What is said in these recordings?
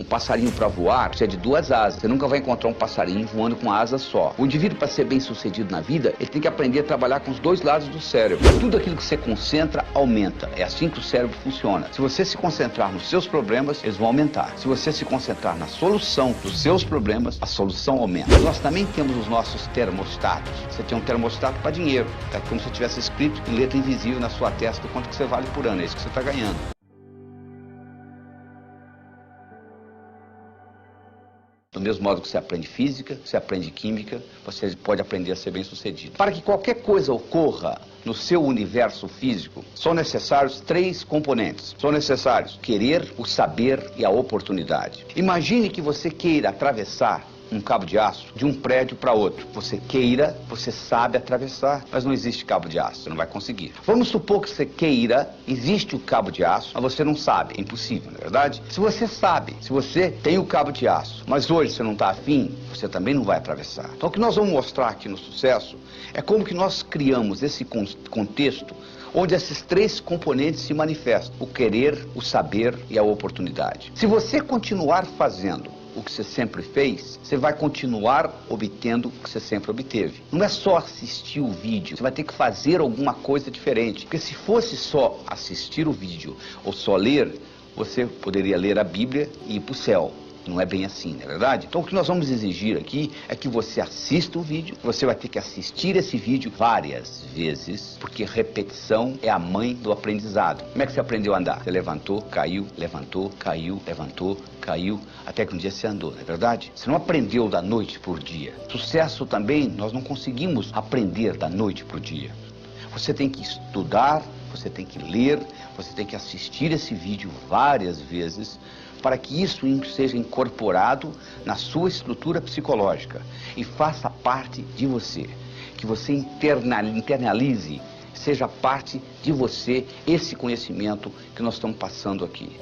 Um passarinho para voar precisa de duas asas. Você nunca vai encontrar um passarinho voando com uma asa só. O indivíduo, para ser bem sucedido na vida, ele tem que aprender a trabalhar com os dois lados do cérebro. Tudo aquilo que você concentra, aumenta. É assim que o cérebro funciona. Se você se concentrar nos seus problemas, eles vão aumentar. Se você se concentrar na solução dos seus problemas, a solução aumenta. Nós também temos os nossos termostatos. Você tem um termostato para dinheiro. É como se tivesse escrito em letra invisível na sua testa quanto que você vale por ano. É isso que você está ganhando. Do mesmo modo que você aprende física, você aprende química, você pode aprender a ser bem-sucedido. Para que qualquer coisa ocorra no seu universo físico, são necessários 3 componentes. São necessários querer, o saber e a oportunidade. Imagine que você queira atravessar um cabo de aço de um prédio para outro. Você queira, você sabe atravessar, mas não existe cabo de aço, você não vai conseguir. Vamos supor que você queira, existe o cabo de aço, mas você não sabe, é impossível, não é verdade? Se você sabe, se você tem o cabo de aço, mas hoje você não está afim, você também não vai atravessar. Então o que nós vamos mostrar aqui no Sucesso é como que nós criamos esse contexto onde esses 3 componentes se manifestam: o querer, o saber e a oportunidade. Se você continuar fazendo o que você sempre fez, você vai continuar obtendo o que você sempre obteve. Não é só assistir o vídeo, você vai ter que fazer alguma coisa diferente. Porque se fosse só assistir o vídeo ou só ler, você poderia ler a Bíblia e ir para o céu. Não é bem assim, não é verdade? Então o que nós vamos exigir aqui é que você assista o vídeo. Você vai ter que assistir esse vídeo várias vezes, porque repetição é a mãe do aprendizado. Como é que você aprendeu a andar? Você levantou, caiu, levantou, caiu, até que um dia você andou, não é verdade? Você não aprendeu da noite por dia. Sucesso também, nós não conseguimos aprender da noite por dia. Você tem que estudar, você tem que ler, você tem que assistir esse vídeo várias vezes, para que isso seja incorporado na sua estrutura psicológica e faça parte de você. Que você internalize, seja parte de você esse conhecimento que nós estamos passando aqui.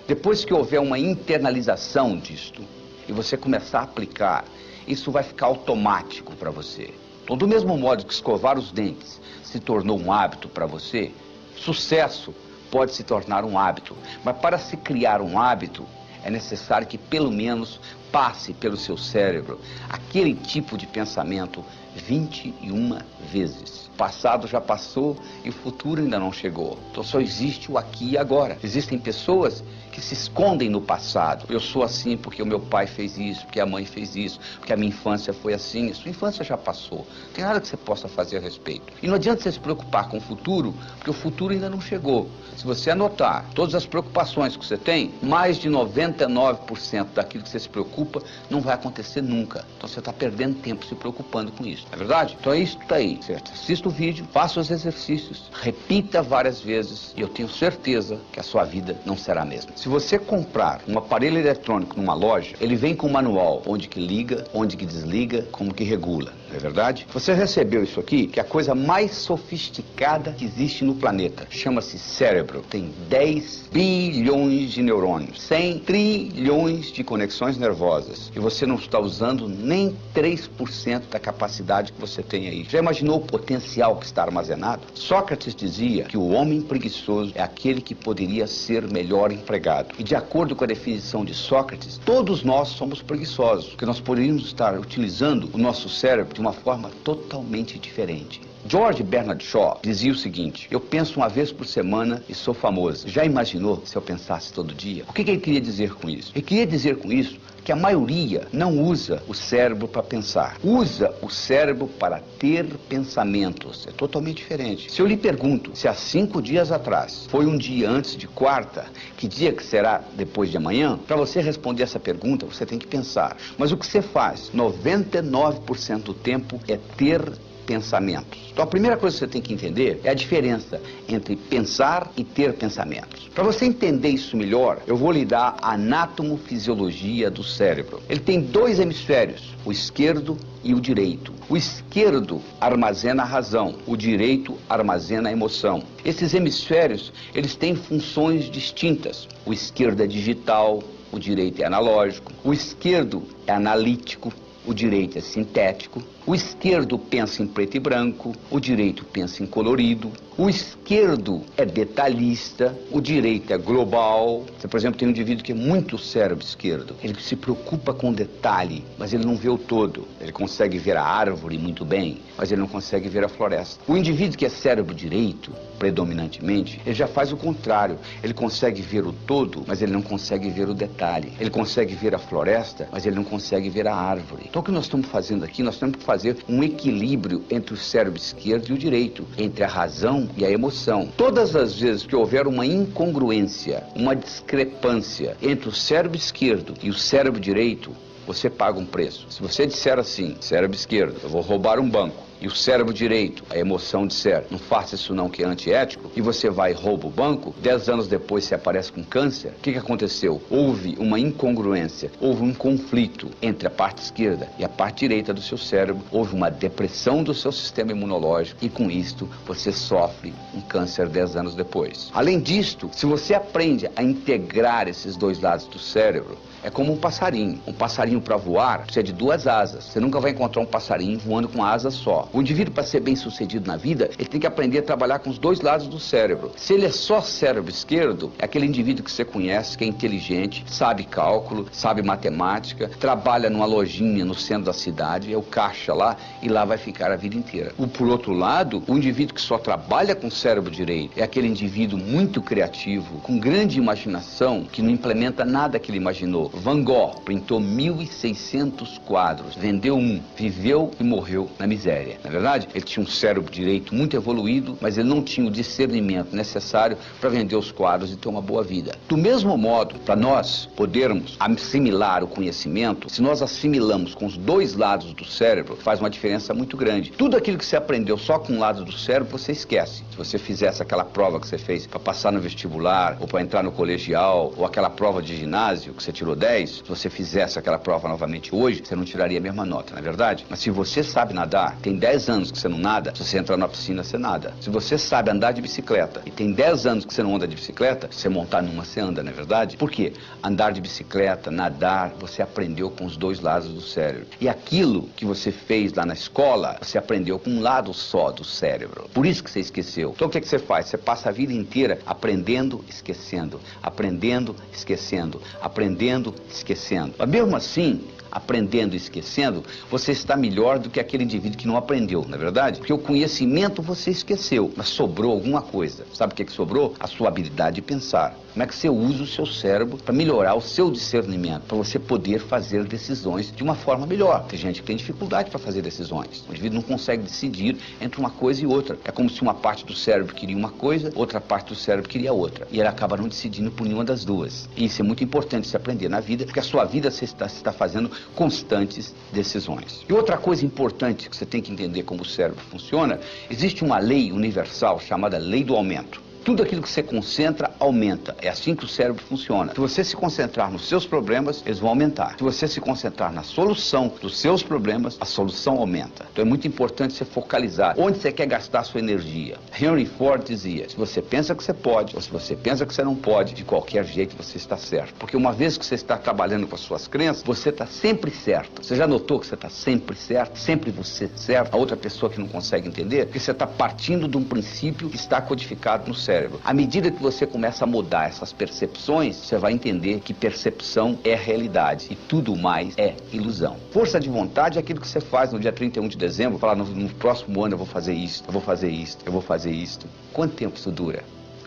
Depois que houver uma internalização disto e você começar a aplicar, isso vai ficar automático para você. Então, do mesmo modo que escovar os dentes se tornou um hábito para você, sucesso pode se tornar um hábito. Mas para se criar um hábito, é necessário que pelo menos passe pelo seu cérebro aquele tipo de pensamento 21 vezes. O passado já passou e o futuro ainda não chegou. Então só existe o aqui e agora. Existem pessoas que se escondem no passado. Eu sou assim porque o meu pai fez isso, porque a mãe fez isso, porque a minha infância foi assim. A sua infância já passou. Não tem nada que você possa fazer a respeito. E não adianta você se preocupar com o futuro, porque o futuro ainda não chegou. Se você anotar todas as preocupações que você tem, mais de 99% daquilo que você se preocupa não vai acontecer nunca. Então você está perdendo tempo se preocupando com isso. Não é verdade? Então é isso que está aí. Você assista o vídeo, faça os exercícios, repita várias vezes e eu tenho certeza que a sua vida não será a mesma. Se você comprar um aparelho eletrônico numa loja, ele vem com um manual onde que liga, onde que desliga, como que regula. Não é verdade? Você recebeu isso aqui, que é a coisa mais sofisticada que existe no planeta. Chama-se cérebro. Tem 10 bilhões de neurônios, 100 trilhões de conexões nervosas. E você não está usando nem 3% da capacidade que você tem aí. Já imaginou o potencial que está armazenado? Sócrates dizia que o homem preguiçoso é aquele que poderia ser melhor empregado. E de acordo com a definição de Sócrates, todos nós somos preguiçosos, porque nós poderíamos estar utilizando o nosso cérebro de uma forma totalmente diferente. George Bernard Shaw dizia o seguinte: eu penso uma vez por semana e sou famoso. Já imaginou se eu pensasse todo dia? O que ele queria dizer com isso? Ele queria dizer com isso que a maioria não usa o cérebro para pensar. Usa o cérebro para ter pensamentos. É totalmente diferente. Se eu lhe pergunto se há 5 dias atrás foi um dia antes de quarta, que dia que será depois de amanhã? Para você responder essa pergunta, você tem que pensar. Mas o que você faz 99% do tempo é ter pensamentos. Então a primeira coisa que você tem que entender é a diferença entre pensar e ter pensamentos. Para você entender isso melhor, eu vou lhe dar a anatomofisiologia do cérebro. Ele tem 2 hemisférios, o esquerdo e o direito. O esquerdo armazena a razão, o direito armazena a emoção. Esses hemisférios, eles têm funções distintas. O esquerdo é digital, o direito é analógico. O esquerdo é analítico, o direito é sintético. O esquerdo pensa em preto e branco, o direito pensa em colorido. O esquerdo é detalhista, o direito é global. Você, por exemplo, tem um indivíduo que é muito cérebro esquerdo. Ele se preocupa com detalhe, mas ele não vê o todo. Ele consegue ver a árvore muito bem, mas ele não consegue ver a floresta. O indivíduo que é cérebro direito, predominantemente, ele já faz o contrário. Ele consegue ver o todo, mas ele não consegue ver o detalhe. Ele consegue ver a floresta, mas ele não consegue ver a árvore. Então o que nós estamos fazendo aqui? Nós temos que fazer um equilíbrio entre o cérebro esquerdo e o direito, entre a razão e a emoção. Todas as vezes que houver uma incongruência, uma discrepância entre o cérebro esquerdo e o cérebro direito, você paga um preço. Se você disser assim, cérebro esquerdo, eu vou roubar um banco, e o cérebro direito, a emoção disser, não faça isso não que é antiético, e você vai e rouba o banco, 10 anos depois você aparece com câncer, o que aconteceu? Houve uma incongruência, houve um conflito entre a parte esquerda e a parte direita do seu cérebro, houve uma depressão do seu sistema imunológico, e com isto você sofre um câncer 10 anos depois. Além disto, se você aprende a integrar esses dois lados do cérebro, é como um passarinho. Um passarinho para voar precisa de 2 asas. Você nunca vai encontrar um passarinho voando com uma asa só. O indivíduo, para ser bem sucedido na vida, ele tem que aprender a trabalhar com os dois lados do cérebro. Se ele é só cérebro esquerdo, é aquele indivíduo que você conhece, que é inteligente, sabe cálculo, sabe matemática, trabalha numa lojinha no centro da cidade, é o caixa lá, e lá vai ficar a vida inteira. Por outro lado, o indivíduo que só trabalha com o cérebro direito é aquele indivíduo muito criativo, com grande imaginação, que não implementa nada que ele imaginou. Van Gogh pintou 1.600 quadros, vendeu um, viveu e morreu na miséria. Na verdade, ele tinha um cérebro direito muito evoluído, mas ele não tinha o discernimento necessário para vender os quadros e ter uma boa vida. Do mesmo modo, para nós podermos assimilar o conhecimento, se nós assimilamos com os dois lados do cérebro, faz uma diferença muito grande. Tudo aquilo que você aprendeu só com um lado do cérebro, você esquece. Se você fizesse aquela prova que você fez para passar no vestibular, ou para entrar no colegial, ou aquela prova de ginásio que você tirou 10, se você fizesse aquela prova novamente hoje, você não tiraria a mesma nota, não é verdade? Mas se você sabe nadar, tem 10 anos que você não nada, se você entrar na piscina, você nada. Se você sabe andar de bicicleta e tem 10 anos que você não anda de bicicleta, se você montar numa, você anda, não é verdade? Por quê? Andar de bicicleta, nadar, você aprendeu com os dois lados do cérebro. E aquilo que você fez lá na escola, você aprendeu com um lado só do cérebro. Por isso que você esqueceu. Então o que você faz? Você passa a vida inteira aprendendo, esquecendo, aprendendo, esquecendo, aprendendo, esquecendo. Mas mesmo assim, aprendendo e esquecendo, você está melhor do que aquele indivíduo que não aprendeu, não é verdade? Porque o conhecimento você esqueceu, mas sobrou alguma coisa. Sabe o que sobrou? A sua habilidade de pensar. Como é que você usa o seu cérebro para melhorar o seu discernimento, para você poder fazer decisões de uma forma melhor. Tem gente que tem dificuldade para fazer decisões. O indivíduo não consegue decidir entre uma coisa e outra. É como se uma parte do cérebro queria uma coisa, outra parte do cérebro queria outra. E ele acaba não decidindo por nenhuma das duas. E isso é muito importante se aprender na vida, porque a sua vida você está fazendo constantes decisões. E outra coisa importante que você tem que entender como o cérebro funciona, existe uma lei universal chamada lei do aumento. Tudo aquilo que você concentra, aumenta. É assim que o cérebro funciona. Se você se concentrar nos seus problemas, eles vão aumentar. Se você se concentrar na solução dos seus problemas, a solução aumenta. Então é muito importante você focalizar onde você quer gastar a sua energia. Henry Ford dizia, se você pensa que você pode, ou se você pensa que você não pode, de qualquer jeito você está certo. Porque uma vez que você está trabalhando com as suas crenças, você está sempre certo. Você já notou que você está sempre certo? Sempre você certo? A outra pessoa que não consegue entender? Porque você está partindo de um princípio que está codificado no cérebro. À medida que você começa a mudar essas percepções, você vai entender que percepção é realidade e tudo mais é ilusão. Força de vontade é aquilo que você faz no dia 31 de dezembro, falar no próximo ano eu vou fazer isso, eu vou fazer isso, eu vou fazer isso. Quanto tempo isso dura?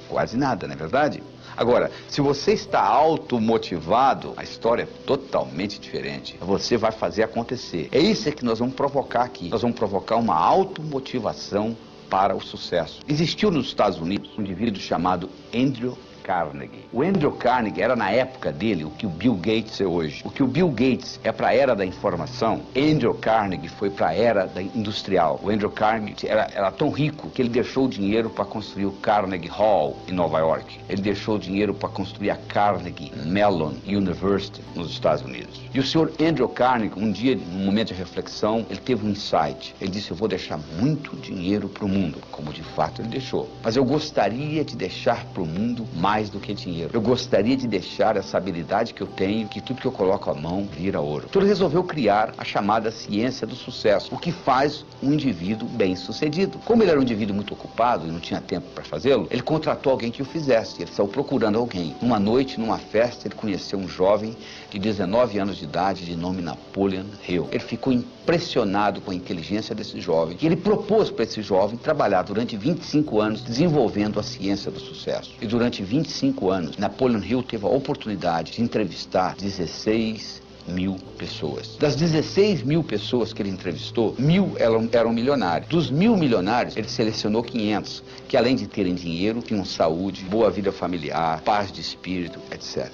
Quase nada, não é verdade? Agora, se você está automotivado, a história é totalmente diferente. Você vai fazer acontecer. É isso que nós vamos provocar aqui. Nós vamos provocar uma automotivação para o sucesso. Existiu nos Estados Unidos um indivíduo chamado Andrew Carnegie. O Andrew Carnegie era na época dele o que o Bill Gates é hoje. O que o Bill Gates é para a era da informação, Andrew Carnegie foi para a era da industrial. O Andrew Carnegie era tão rico que ele deixou o dinheiro para construir o Carnegie Hall em Nova York. Ele deixou o dinheiro para construir a Carnegie Mellon University nos Estados Unidos. E o senhor Andrew Carnegie, um dia, num momento de reflexão, ele teve um insight. Ele disse, eu vou deixar muito dinheiro para o mundo, como de fato ele deixou. Mas eu gostaria de deixar para o mundo mais mais do que dinheiro. Eu gostaria de deixar essa habilidade que eu tenho, que tudo que eu coloco a mão vira ouro. Então ele resolveu criar a chamada ciência do sucesso, o que faz um indivíduo bem-sucedido. Como ele era um indivíduo muito ocupado e não tinha tempo para fazê-lo, ele contratou alguém que o fizesse. Ele saiu procurando alguém. Uma noite, numa festa, ele conheceu um jovem de 19 anos de idade, de nome Napoleon Hill. Ele ficou impressionado com a inteligência desse jovem e ele propôs para esse jovem trabalhar durante 25 anos desenvolvendo a ciência do sucesso. E durante 25 anos, Napoleon Hill teve a oportunidade de entrevistar 16 mil pessoas. Das 16 mil pessoas que ele entrevistou, 1.000 eram milionários. Dos 1.000 milionários, ele selecionou 500, que além de terem dinheiro, tinham saúde, boa vida familiar, paz de espírito, etc.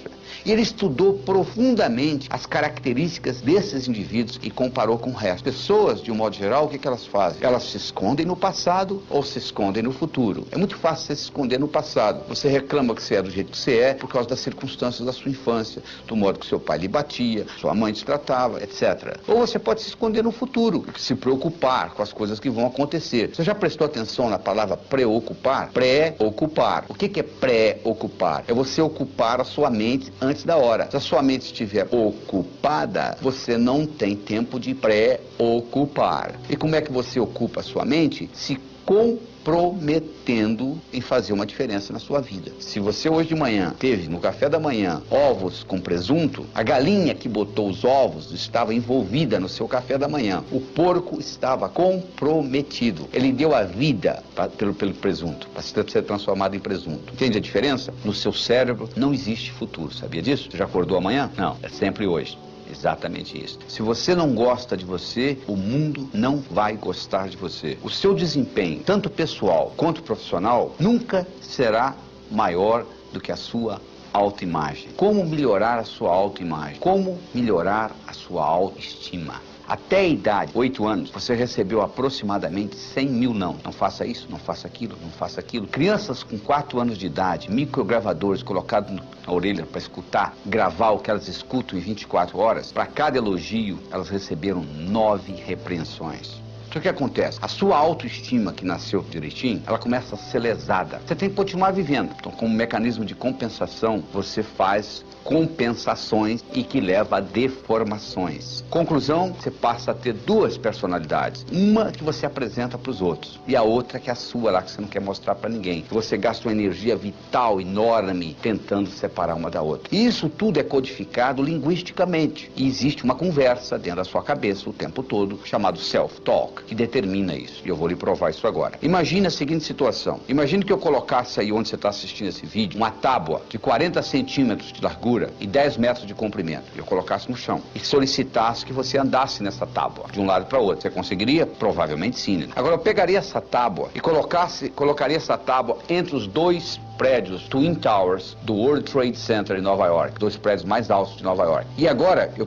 E ele estudou profundamente as características desses indivíduos e comparou com o resto. Pessoas, de um modo geral, o que elas fazem? Elas se escondem no passado ou se escondem no futuro. É muito fácil você se esconder no passado. Você reclama que você é do jeito que você é por causa das circunstâncias da sua infância, do modo que seu pai lhe batia, sua mãe te tratava, etc. Ou você pode se esconder no futuro, se preocupar com as coisas que vão acontecer. Você já prestou atenção na palavra preocupar? Pré-ocupar. O que é pré-ocupar? É você ocupar a sua mente antes da hora. Se a sua mente estiver ocupada, você não tem tempo de pré-ocupar. E como é que você ocupa a sua mente? Se comprometendo em fazer uma diferença na sua vida. Se você hoje de manhã teve no café da manhã ovos com presunto, a galinha que botou os ovos estava envolvida no seu café da manhã. O porco estava comprometido. Ele deu a vida pelo presunto, para ser transformado em presunto. Entende a diferença? No seu cérebro não existe futuro. Sabia disso? Você já acordou amanhã? Não, é sempre hoje. Exatamente isso. Se você não gosta de você, o mundo não vai gostar de você. O seu desempenho, tanto pessoal quanto profissional, nunca será maior do que a sua autoimagem. Como melhorar a sua autoimagem? Como melhorar a sua autoestima? Até a idade, 8 anos, você recebeu aproximadamente 100 mil não. Não faça isso, não faça aquilo, não faça aquilo. Crianças com 4 anos de idade, microgravadores colocados na orelha para escutar, gravar o que elas escutam em 24 horas, para cada elogio, elas receberam 9 repreensões. Então o que acontece? A sua autoestima, que nasceu direitinho, ela começa a ser lesada. Você tem que continuar vivendo. Então, como mecanismo de compensação, você faz compensações e que leva a deformações. Conclusão, você passa a ter 2 personalidades. Uma que você apresenta para os outros e a outra que é a sua lá, que você não quer mostrar para ninguém. Você gasta uma energia vital enorme tentando separar uma da outra. E isso tudo é codificado linguisticamente. E existe uma conversa dentro da sua cabeça o tempo todo, chamado self-talk, que determina isso. E eu vou lhe provar isso agora. Imagine a seguinte situação. Imagine que eu colocasse aí onde você está assistindo esse vídeo, uma tábua de 40 centímetros de largura e 10 metros de comprimento. E eu colocasse no chão e solicitasse que você andasse nessa tábua de um lado para o outro. Você conseguiria? Provavelmente sim. Agora eu pegaria essa tábua e colocaria essa tábua entre os 2 prédios Twin Towers do World Trade Center em Nova York, 2 prédios mais altos de Nova York. E agora eu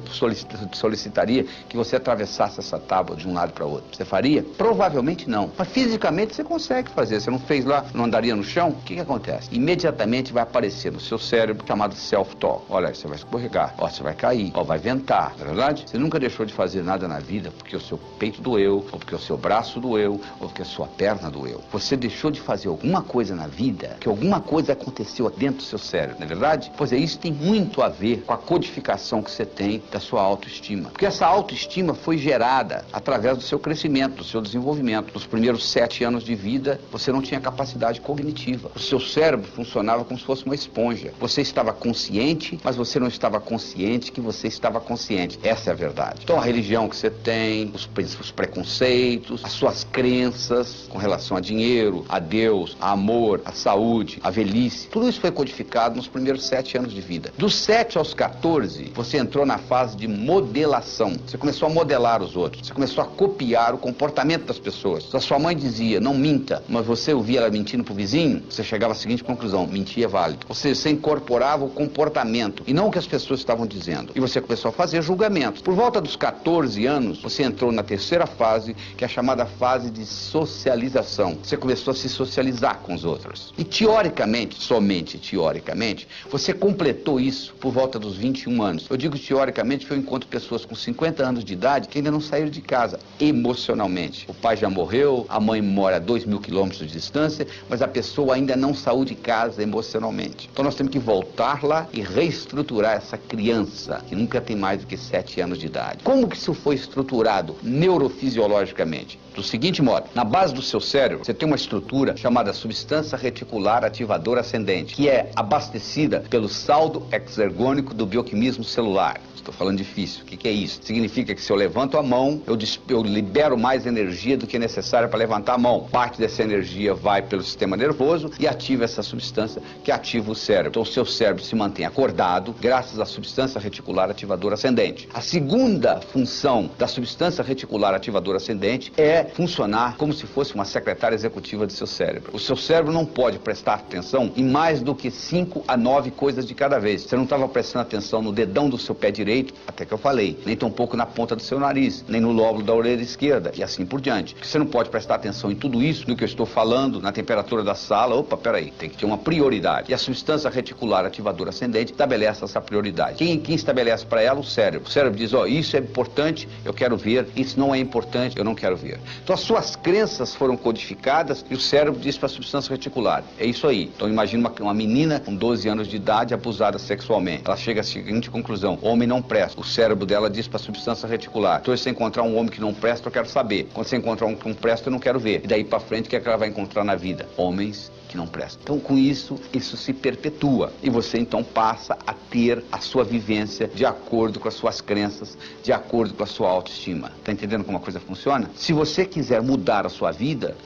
solicitaria que você atravessasse essa tábua de um lado para o outro. Você faria? Provavelmente não. Mas fisicamente você consegue fazer. Você não fez lá, não andaria no chão? O que acontece? Imediatamente vai aparecer no seu cérebro chamado self-talk. Olha, você vai escorregar, ó, você vai cair, ó, vai ventar, não é verdade? Você nunca deixou de fazer nada na vida porque o seu peito doeu, ou porque o seu braço doeu, ou porque a sua perna doeu. Você deixou de fazer alguma coisa na vida, que alguma coisa aconteceu dentro do seu cérebro, não é verdade? Pois é, isso tem muito a ver com a codificação que você tem da sua autoestima. Porque essa autoestima foi gerada através do seu crescimento, do seu desenvolvimento. Nos primeiros 7 anos de vida, você não tinha capacidade cognitiva. O seu cérebro funcionava como se fosse uma esponja. Você estava consciente, mas você não estava consciente que você estava consciente. Essa é a verdade. Então a religião que você tem, os preconceitos, as suas crenças com relação a dinheiro, a Deus, a amor, a saúde, a velhice, tudo isso foi codificado nos primeiros 7 anos de vida. Dos 7 aos 14, você entrou na fase de modelação. Você começou a modelar os outros. Você começou a copiar o comportamento das pessoas. Se a sua mãe dizia, não minta, mas você ouvia ela mentindo pro vizinho, você chegava à seguinte conclusão, mentir é válido. Ou seja, você incorporava o comportamento e não o que as pessoas estavam dizendo. E você começou a fazer julgamentos. Por volta dos 14 anos, você entrou na terceira fase, que é a chamada fase de socialização. Você começou a se socializar com os outros. E teoricamente, teoricamente, somente teoricamente, você completou isso por volta dos 21 anos. Eu digo teoricamente porque eu encontro pessoas com 50 anos de idade que ainda não saíram de casa emocionalmente. O pai já morreu, a mãe mora a 2.000 quilômetros de distância, mas a pessoa ainda não saiu de casa emocionalmente. Então nós temos que voltar lá e reestruturar essa criança, que nunca tem mais do que 7 anos de idade. Como que isso foi estruturado neurofisiologicamente? Do seguinte modo, na base do seu cérebro, você tem uma estrutura chamada substância reticular ativadora ascendente, que é abastecida pelo saldo exergônico do bioquimismo celular. Estou falando difícil. O que é isso? Significa que se eu levanto a mão, eu libero mais energia do que é necessária para levantar a mão. Parte dessa energia vai pelo sistema nervoso e ativa essa substância que ativa o cérebro. Então o seu cérebro se mantém acordado graças à substância reticular ativadora ascendente. A segunda função da substância reticular ativadora ascendente é funcionar como se fosse uma secretária executiva do seu cérebro. O seu cérebro não pode prestar atenção em mais do que 5 a 9 coisas de cada vez. Você não estava prestando atenção no dedão do seu pé direito, até que eu falei, nem tampouco na ponta do seu nariz, nem no lóbulo da orelha esquerda, e assim por diante. Porque você não pode prestar atenção em tudo isso, no que eu estou falando, na temperatura da sala. Opa, peraí, tem que ter uma prioridade. E a substância reticular ativadora ascendente estabelece essa prioridade. Quem estabelece para ela? O cérebro. O cérebro diz, ó, isso é importante, eu quero ver, isso não é importante, eu não quero ver. Então as suas crenças foram codificadas e o cérebro diz para a substância reticular, é isso aí. Então imagina uma menina com 12 anos de idade abusada sexualmente. Ela chega à seguinte conclusão, homem não presta. O cérebro dela diz para a substância reticular, então se você encontrar um homem que não presta, eu quero saber. Quando você encontrar um que não presta, eu não quero ver. E daí para frente, o que é que ela vai encontrar na vida? Homens que não prestam. Então com isso se perpetua. E você então passa a ter a sua vivência de acordo com as suas crenças, de acordo com a sua autoestima. Tá entendendo como a coisa funciona? Se você quiser mudar a sua vida,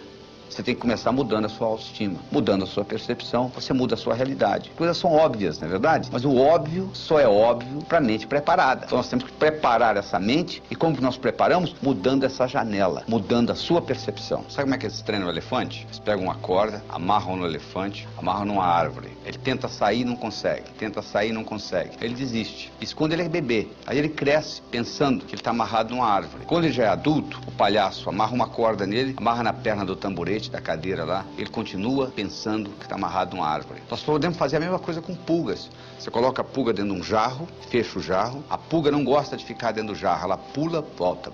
você tem que começar mudando a sua autoestima, mudando a sua percepção, você muda a sua realidade. Coisas são óbvias, não é verdade? Mas o óbvio só é óbvio para a mente preparada. Então nós temos que preparar essa mente, e como que nós preparamos? Mudando essa janela, mudando a sua percepção. Sabe como é que eles treinam o elefante? Eles pegam uma corda, amarram no elefante, amarram numa árvore. Ele tenta sair e não consegue, tenta sair e não consegue. Ele desiste. Isso quando ele é bebê. Aí ele cresce pensando que ele está amarrado numa árvore. Quando ele já é adulto, o palhaço amarra uma corda nele, amarra na perna do tamborete da cadeira lá, ele continua pensando que está amarrado numa árvore. Nós podemos fazer a mesma coisa com pulgas. Você coloca a pulga dentro de um jarro, fecha o jarro, a pulga não gosta de ficar dentro do jarro, ela pula, volta,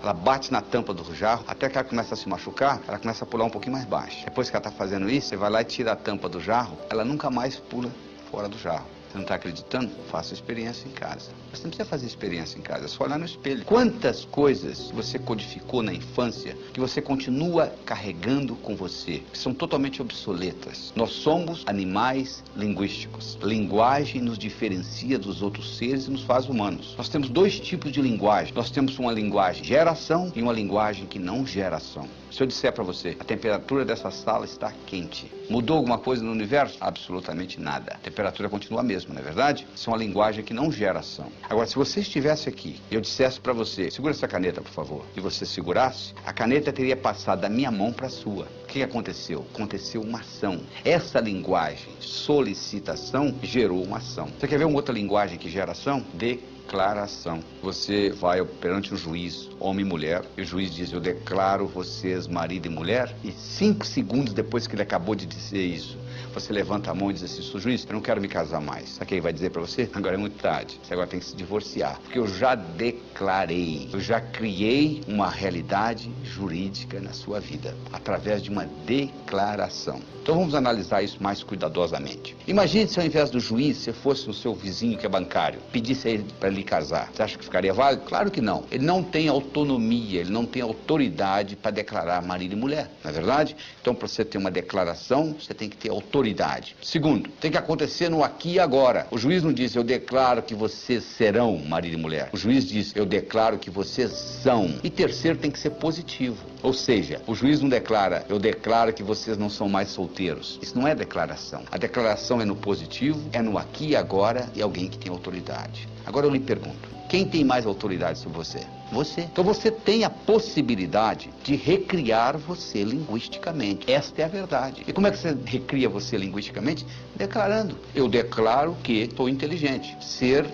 ela bate na tampa do jarro, até que ela começa a se machucar, ela começa a pular um pouquinho mais baixo. Depois que ela está fazendo isso, você vai lá e tira a tampa do jarro, ela nunca mais pula fora do jarro. Você não está acreditando? Faça experiência em casa. Você não precisa fazer experiência em casa, é só olhar no espelho. Quantas coisas você codificou na infância que você continua carregando com você, que são totalmente obsoletas? Nós somos animais linguísticos. Linguagem nos diferencia dos outros seres e nos faz humanos. Nós temos 2 tipos de linguagem. Nós temos uma linguagem geração e uma linguagem que não geração. Se eu disser para você, a temperatura dessa sala está quente, mudou alguma coisa no universo? Absolutamente nada. A temperatura continua a mesma, não é verdade? Isso é uma linguagem que não gera ação. Agora, se você estivesse aqui e eu dissesse para você, segura essa caneta, por favor, e você segurasse, a caneta teria passado da minha mão para a sua. O que aconteceu? Aconteceu uma ação. Essa linguagem, solicitação, gerou uma ação. Você quer ver uma outra linguagem que gera ação? Declaração. Você vai perante o juiz, homem e mulher, e o juiz diz, eu declaro vocês marido e mulher, e 5 segundos depois que ele acabou de dizer isso, você levanta a mão e diz assim, sou juiz, eu não quero me casar mais. Sabe o que ele vai dizer para você? Agora é muito tarde, você agora tem que se divorciar, porque eu já declarei, eu já criei uma realidade jurídica na sua vida, através de uma declaração. Então vamos analisar isso mais cuidadosamente. Imagine se ao invés do juiz, você fosse o seu vizinho que é bancário, pedisse a ele para lhe casar. Você acha que ficaria válido? Claro que não. Ele não tem autonomia, ele não tem autoridade para declarar marido e mulher, não é verdade? Então para você ter uma declaração, você tem que ter autoridade. Segundo, tem que acontecer no aqui e agora. O juiz não diz, eu declaro que vocês serão marido e mulher. O juiz diz, eu declaro que vocês são. E terceiro, tem que ser positivo. Ou seja, o juiz não declara, eu declaro que vocês não são mais solteiros. Isso não é declaração. A declaração é no positivo, é no aqui e agora, e alguém que tem autoridade. Agora eu lhe pergunto, quem tem mais autoridade sobre você? Você. Então você tem a possibilidade de recriar você linguisticamente. Esta é a verdade. E como é que você recria você linguisticamente? Declarando. Eu declaro que sou inteligente. Ser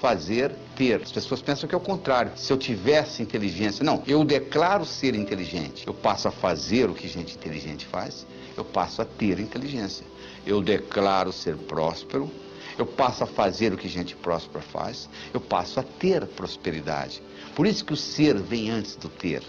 fazer, ter. As pessoas pensam que é o contrário. Se eu tivesse inteligência, não, eu declaro ser inteligente. Eu passo a fazer o que gente inteligente faz, eu passo a ter inteligência. Eu declaro ser próspero, eu passo a fazer o que gente próspera faz, eu passo a ter prosperidade. Por isso que o ser vem antes do ter.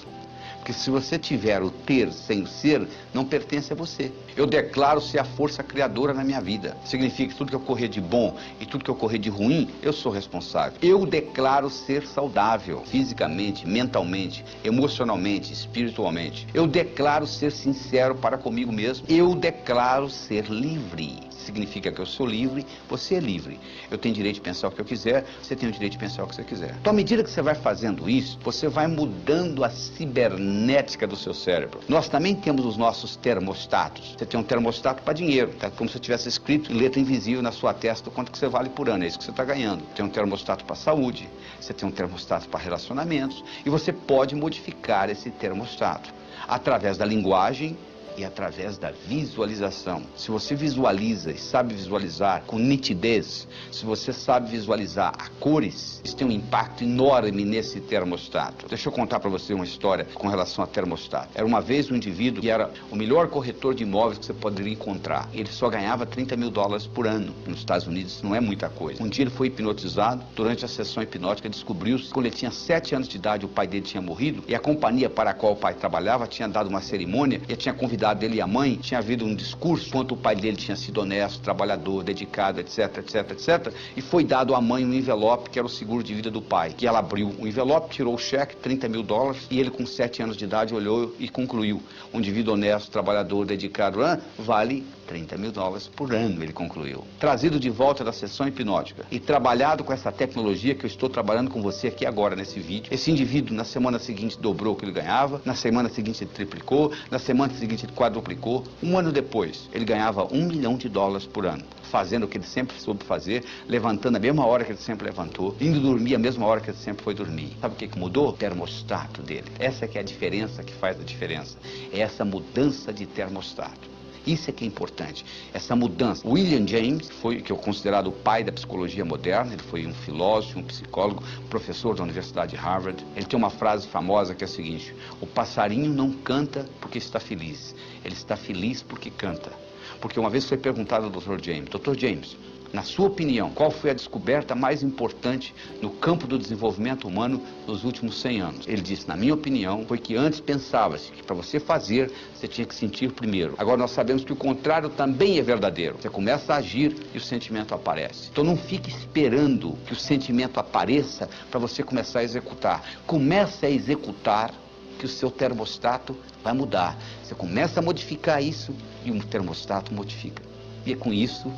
Porque se você tiver o ter sem o ser, não pertence a você. Eu declaro ser a força criadora na minha vida. Significa que tudo que ocorrer de bom e tudo que ocorrer de ruim, eu sou responsável. Eu declaro ser saudável, fisicamente, mentalmente, emocionalmente, espiritualmente. Eu declaro ser sincero para comigo mesmo. Eu declaro ser livre. Significa que eu sou livre, você é livre. Eu tenho direito de pensar o que eu quiser, você tem o direito de pensar o que você quiser. Então, à medida que você vai fazendo isso, você vai mudando a cibernética do seu cérebro. Nós também temos os nossos termostatos. Você tem um termostato para dinheiro, tá? Como se tivesse escrito em letra invisível na sua testa o quanto que você vale por ano, é isso que você está ganhando. Tem um termostato para saúde, você tem um termostato para relacionamentos, e você pode modificar esse termostato através da linguagem e através da visualização. Se você visualiza e sabe visualizar com nitidez, se você sabe visualizar a cores, isso tem um impacto enorme nesse termostato. Deixa eu contar para você uma história com relação a termostato. Era uma vez um indivíduo que era o melhor corretor de imóveis que você poderia encontrar. Ele só ganhava $30 mil por ano. Nos Estados Unidos isso não é muita coisa. Um dia ele foi hipnotizado. Durante a sessão hipnótica descobriu-se que quando ele tinha 7 anos de idade o pai dele tinha morrido e a companhia para a qual o pai trabalhava tinha dado uma cerimônia e tinha convidado dele e a mãe, tinha havido um discurso quanto o pai dele tinha sido honesto, trabalhador, dedicado, etc, etc, etc, e foi dado à mãe um envelope que era o seguro de vida do pai, que ela abriu o envelope, tirou o cheque, $30 mil, e ele com 7 anos de idade olhou e concluiu: um indivíduo honesto, trabalhador, dedicado, vale $30 mil por ano, ele concluiu. Trazido de volta da sessão hipnótica e trabalhado com essa tecnologia que eu estou trabalhando com você aqui agora nesse vídeo, esse indivíduo na semana seguinte dobrou o que ele ganhava, na semana seguinte ele triplicou, na semana seguinte ele quadruplicou. Um ano depois, ele ganhava $1 milhão por ano, fazendo o que ele sempre soube fazer, levantando a mesma hora que ele sempre levantou, indo dormir a mesma hora que ele sempre foi dormir. Sabe o que mudou? O termostato dele. Essa que é a diferença que faz a diferença. É essa mudança de termostato. Isso é que é importante, essa mudança. William James, que é considerado o pai da psicologia moderna, ele foi um filósofo, um psicólogo, professor da Universidade de Harvard. Ele tem uma frase famosa que é a seguinte: o passarinho não canta porque está feliz, ele está feliz porque canta. Porque uma vez foi perguntado ao Dr. James: Dr. James, na sua opinião, qual foi a descoberta mais importante no campo do desenvolvimento humano nos últimos 100 anos? Ele disse: na minha opinião, foi que antes pensava-se que para você fazer, você tinha que sentir primeiro. Agora nós sabemos que o contrário também é verdadeiro. Você começa a agir e o sentimento aparece. Então não fique esperando que o sentimento apareça para você começar a executar. Comece a executar, que o seu termostato vai mudar. Você começa a modificar isso e o termostato modifica. E é com isso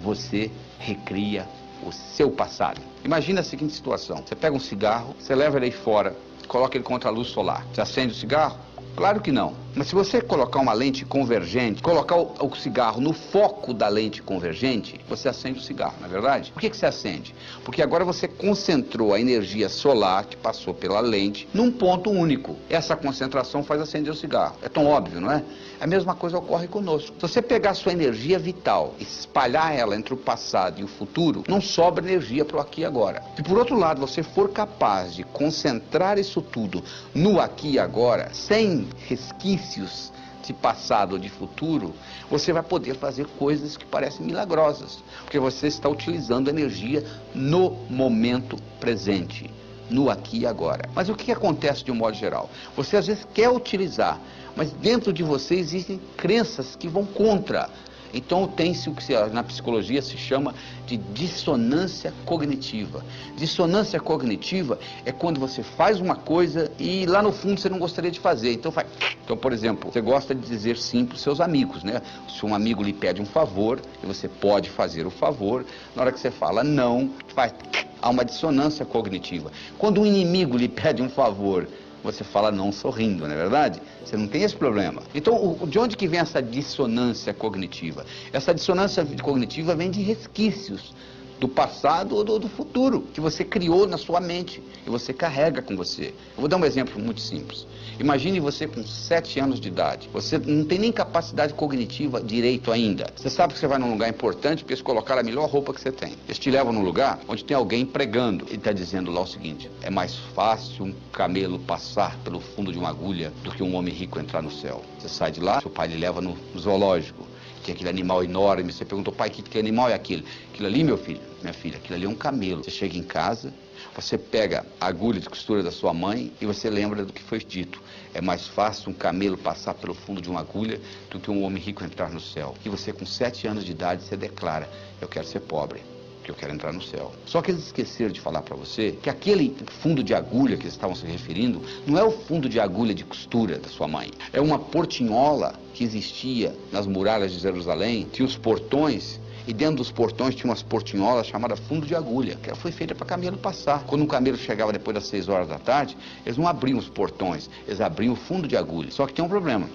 você recria o seu passado. Imagina a seguinte situação: você pega um cigarro, você leva ele aí fora, coloca ele contra a luz solar. Você acende o cigarro? Claro que não. Mas se você colocar uma lente convergente, colocar o cigarro no foco da lente convergente, você acende o cigarro, não é verdade? Por que você acende? Porque agora você concentrou a energia solar que passou pela lente num ponto único. Essa concentração faz acender o cigarro. É tão óbvio, não é? A mesma coisa ocorre conosco. Se você pegar a sua energia vital e espalhar ela entre o passado e o futuro, não sobra energia para o aqui e agora. Se por outro lado você for capaz de concentrar isso tudo no aqui e agora, sem resquícios de passado ou de futuro, você vai poder fazer coisas que parecem milagrosas, porque você está utilizando energia no momento presente, no aqui e agora. Mas o que acontece de um modo geral? Você às vezes quer utilizar, mas dentro de você existem crenças que vão contra. Então tem-se o que na psicologia se chama de dissonância cognitiva. Dissonância cognitiva é quando você faz uma coisa e lá no fundo você não gostaria de fazer, então faz. Então, por exemplo, você gosta de dizer sim para os seus amigos, né? Se um amigo lhe pede um favor, e você pode fazer o favor, na hora que você fala não, faz. Há uma dissonância cognitiva. Quando um inimigo lhe pede um favor, você fala não sorrindo, não é verdade? Você não tem esse problema. Então, de onde que vem essa dissonância cognitiva? Essa dissonância cognitiva vem de resquícios do passado ou do futuro, que você criou na sua mente e você carrega com você. Eu vou dar um exemplo muito simples. Imagine você com 7 anos de idade. Você não tem nem capacidade cognitiva direito ainda. Você sabe que você vai num lugar importante porque eles colocaram a melhor roupa que você tem. Eles te levam num lugar onde tem alguém pregando. Ele está dizendo lá o seguinte: é mais fácil um camelo passar pelo fundo de uma agulha do que um homem rico entrar no céu. Você sai de lá, seu pai lhe leva no zoológico. Tem aquele animal enorme, você perguntou, pai, que animal é aquele? Aquilo ali, meu filho, minha filha, aquilo ali é um camelo. Você chega em casa, você pega a agulha de costura da sua mãe e você lembra do que foi dito. É mais fácil um camelo passar pelo fundo de uma agulha do que um homem rico entrar no céu. E você com 7 anos de idade, você declara, eu quero ser pobre, que eu quero entrar no céu. Só que eles esqueceram de falar para você que aquele fundo de agulha que eles estavam se referindo não é o fundo de agulha de costura da sua mãe. É uma portinhola que existia nas muralhas de Jerusalém, tinha os portões, e dentro dos portões tinha umas portinholas chamadas fundo de agulha, que foi feita para camelo passar. Quando um camelo chegava depois das 6 horas da tarde, eles não abriam os portões, eles abriam o fundo de agulha. Só que tem um problema.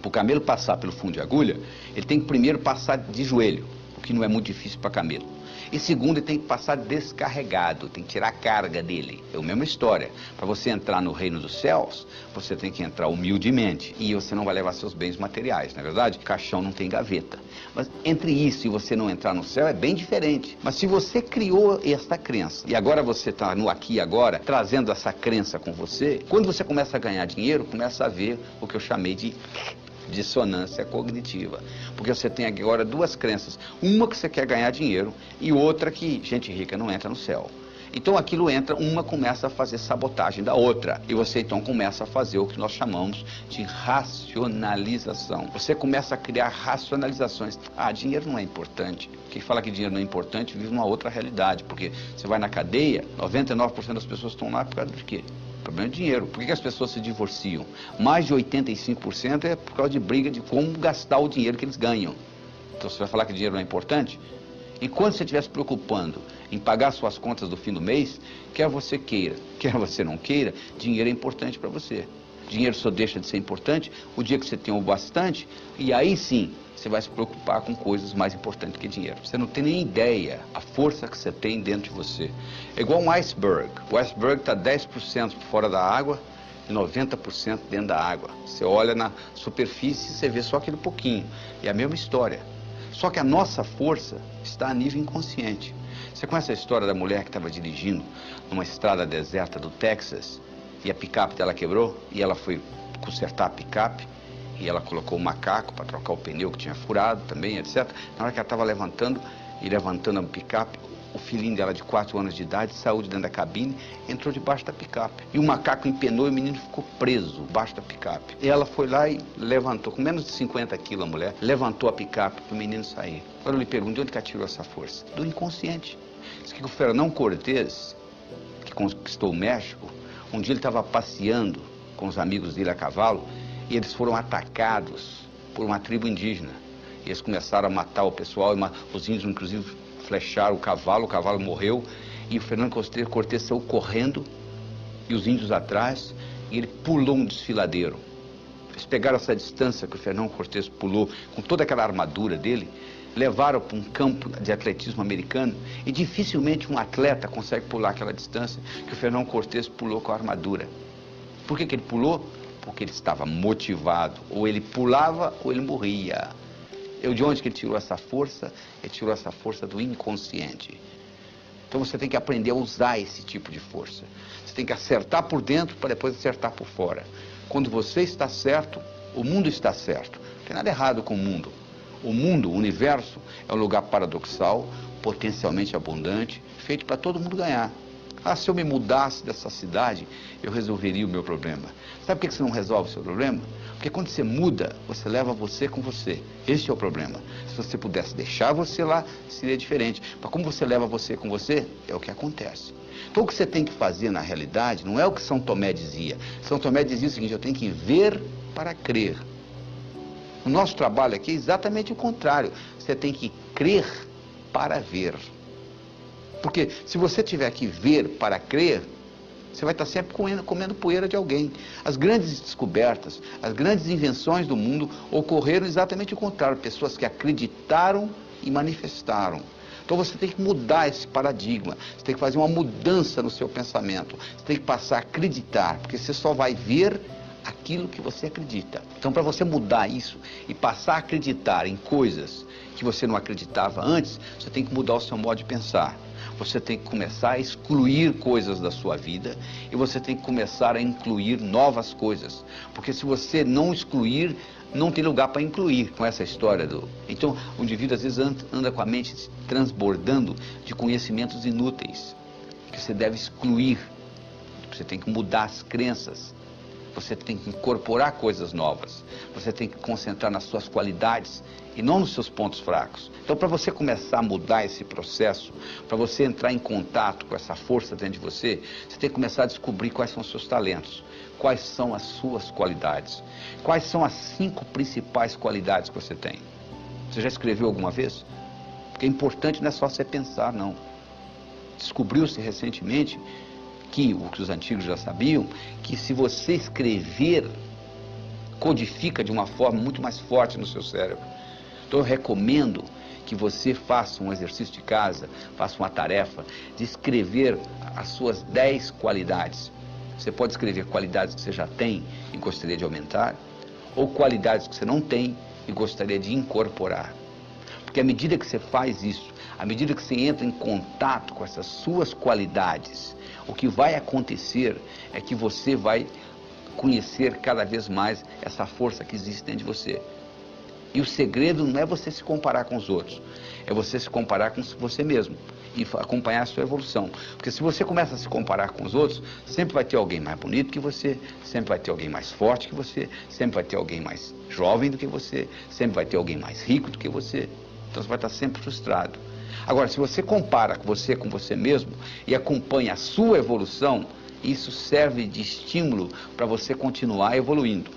Para o camelo passar pelo fundo de agulha, ele tem que primeiro passar de joelho, o que não é muito difícil para camelo. E segundo, ele tem que passar descarregado, tem que tirar a carga dele. É a mesma história. Para você entrar no reino dos céus, você tem que entrar humildemente. E você não vai levar seus bens materiais, não é verdade? Caixão não tem gaveta. Mas entre isso e você não entrar no céu é bem diferente. Mas se você criou esta crença, e agora você está no aqui e agora, trazendo essa crença com você, quando você começa a ganhar dinheiro, começa a ver o que eu chamei de dissonância cognitiva, porque você tem agora 2 crenças, uma que você quer ganhar dinheiro e outra que gente rica não entra no céu. Então aquilo entra, uma começa a fazer sabotagem da outra, e você então começa a fazer o que nós chamamos de racionalização. Você começa a criar racionalizações. Ah, dinheiro não é importante. Quem fala que dinheiro não é importante vive uma outra realidade, porque você vai na cadeia, 99% das pessoas estão lá por causa de quê? Problema de dinheiro. Por que as pessoas se divorciam? Mais de 85% é por causa de briga de como gastar o dinheiro que eles ganham. Então você vai falar que dinheiro não é importante? Enquanto você estiver se preocupando em pagar suas contas do fim do mês, quer você queira, quer você não queira, dinheiro é importante para você. Dinheiro só deixa de ser importante o dia que você tem o bastante, e aí sim você vai se preocupar com coisas mais importantes que dinheiro. Você não tem nem ideia a força que você tem dentro de você. É igual um iceberg. O iceberg está 10% fora da água e 90% dentro da água. Você olha na superfície e você vê só aquele pouquinho. É a mesma história. Só que a nossa força está a nível inconsciente. Você conhece a história da mulher que estava dirigindo numa estrada deserta do Texas e a picape dela quebrou e ela foi consertar a picape e ela colocou o macaco para trocar o pneu que tinha furado também, etc. Na hora que ela estava levantando a picape, o filhinho dela de 4 anos de idade saiu de dentro da cabine, entrou debaixo da picape. E o macaco empenou e o menino ficou preso debaixo da picape. E ela foi lá e levantou, com menos de 50 quilos a mulher, levantou a picape para o menino sair. Agora eu lhe pergunto, de onde que ela tirou essa força? Do inconsciente. Diz que o Fernão Cortés, que conquistou o México, um dia ele estava passeando com os amigos dele a cavalo e eles foram atacados por uma tribo indígena. E eles começaram a matar o pessoal, os índios inclusive flecharam o cavalo morreu, e o Fernando Cortés saiu correndo, e os índios atrás, e ele pulou um desfiladeiro. Eles pegaram essa distância que o Fernando Cortés pulou, com toda aquela armadura dele, levaram para um campo de atletismo americano, e dificilmente um atleta consegue pular aquela distância que o Fernando Cortés pulou com a armadura. Por que ele pulou? Porque ele estava motivado, ou ele pulava ou ele morria. De onde que ele tirou essa força? Ele tirou essa força do inconsciente. Então você tem que aprender a usar esse tipo de força. Você tem que acertar por dentro para depois acertar por fora. Quando você está certo, o mundo está certo. Não tem nada errado com o mundo. O mundo, o universo, é um lugar paradoxal, potencialmente abundante, feito para todo mundo ganhar. Ah, se eu me mudasse dessa cidade, eu resolveria o meu problema. Sabe por que você não resolve o seu problema? Porque quando você muda, você leva você com você. Esse é o problema. Se você pudesse deixar você lá, seria diferente. Mas como você leva você com você, é o que acontece. Então o que você tem que fazer na realidade não é o que São Tomé dizia. São Tomé dizia o seguinte: eu tenho que ver para crer. O nosso trabalho aqui é exatamente o contrário. Você tem que crer para ver. Porque se você tiver que ver para crer, você vai estar sempre comendo poeira de alguém. As grandes descobertas, as grandes invenções do mundo ocorreram exatamente o contrário. Pessoas que acreditaram e manifestaram. Então você tem que mudar esse paradigma, você tem que fazer uma mudança no seu pensamento, você tem que passar a acreditar, porque você só vai ver aquilo que você acredita. Então, para você mudar isso e passar a acreditar em coisas que você não acreditava antes, você tem que mudar o seu modo de pensar. Você tem que começar a excluir coisas da sua vida e você tem que começar a incluir novas coisas. Porque se você não excluir, não tem lugar para incluir com essa história do... Então, o indivíduo às vezes anda com a mente transbordando de conhecimentos inúteis, que você deve excluir. Você tem que mudar as crenças. Você tem que incorporar coisas novas. Você tem que concentrar nas suas qualidades e não nos seus pontos fracos. Então, para você começar a mudar esse processo, para você entrar em contato com essa força dentro de você, você tem que começar a descobrir quais são os seus talentos, quais são as suas qualidades, quais são as 5 principais qualidades que você tem. Você já escreveu alguma vez? Porque é importante não é só você pensar, não. Descobriu-se recentemente o que os antigos já sabiam, que se você escrever, codifica de uma forma muito mais forte no seu cérebro. Então eu recomendo que você faça um exercício de casa, faça uma tarefa de escrever as suas 10 qualidades. Você pode escrever qualidades que você já tem e gostaria de aumentar, ou qualidades que você não tem e gostaria de incorporar. Porque à medida que você faz isso, à medida que você entra em contato com essas suas qualidades, o que vai acontecer é que você vai conhecer cada vez mais essa força que existe dentro de você. E o segredo não é você se comparar com os outros, é você se comparar com você mesmo e acompanhar a sua evolução. Porque se você começa a se comparar com os outros, sempre vai ter alguém mais bonito que você, sempre vai ter alguém mais forte que você, sempre vai ter alguém mais jovem do que você, sempre vai ter alguém mais rico do que você. Então você vai estar sempre frustrado. Agora, se você compara com você mesmo e acompanha a sua evolução, isso serve de estímulo para você continuar evoluindo.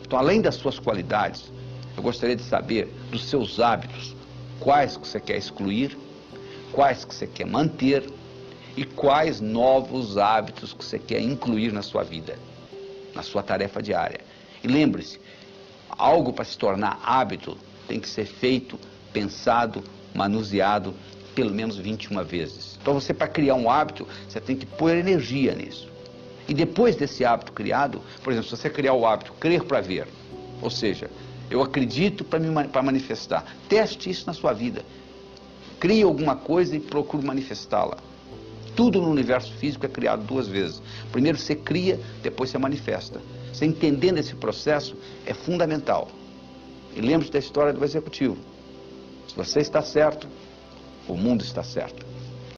Então, além das suas qualidades, eu gostaria de saber dos seus hábitos, quais que você quer excluir, quais que você quer manter e quais novos hábitos que você quer incluir na sua vida, na sua tarefa diária. E lembre-se, algo para se tornar hábito tem que ser feito, pensado, manuseado pelo menos 21 vezes. Então você, para criar um hábito, você tem que pôr energia nisso. E depois desse hábito criado, por exemplo, se você criar o hábito crer para ver, ou seja, eu acredito para manifestar, teste isso na sua vida. Crie alguma coisa e procure manifestá-la. Tudo no universo físico é criado 2 vezes. Primeiro você cria, depois você manifesta. Você entendendo esse processo é fundamental. E lembre-se da história do executivo. Se você está certo, o mundo está certo.